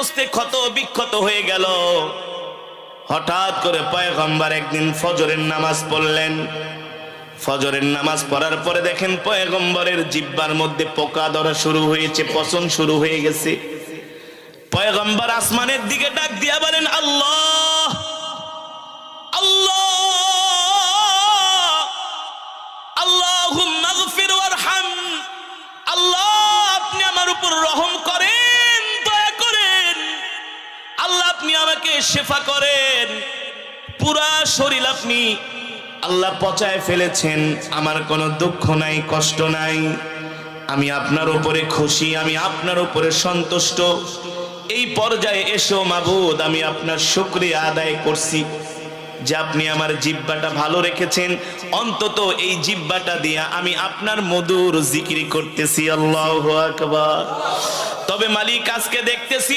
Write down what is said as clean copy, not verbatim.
বসতে ক্ষত বিক্ষত হয়ে গেল। হঠাৎ করে পয়গম্বর একদিন ফজরের নামাজ পড়লেন। ফজরের নামাজ পড়ার পরে দেখেন পয়গম্বরের জিহ্বার মধ্যে পোকা ধরা শুরু হয়েছে, পচন শুরু হয়ে গেছে। পয়গম্বর আসমানের দিকে ডাক দিয়া বলেন, আল্লাহ আল্লাহ আল্লাহুম্মা গফির ওয়ারহাম। আল্লাহ আপনি আমার উপর রহম করেন, দয়া করেন। আল্লাহ আপনি আমাকে শেফা করেন। পুরা শরীর আপনি আল্লাহ পচায় ফেলেছেন, আমার কোনো দুঃখ নাই, কষ্ট নাই। আমি আপনার উপরে খুশি, আমি আপনার উপরে সন্তুষ্ট। এই পর্যায়ে এসো মাবুদ, আমি আপনার শুকরিয়া আদায় করছি যে আপনি আমার জিহ্বাটা ভালো রেখেছেন। অন্তত এই জিহ্বাটা দিয়া আমি আপনার মধুর জিকির করতেছি। আল্লাহু আকবার। তবে মালিক আজকে দেখতেছি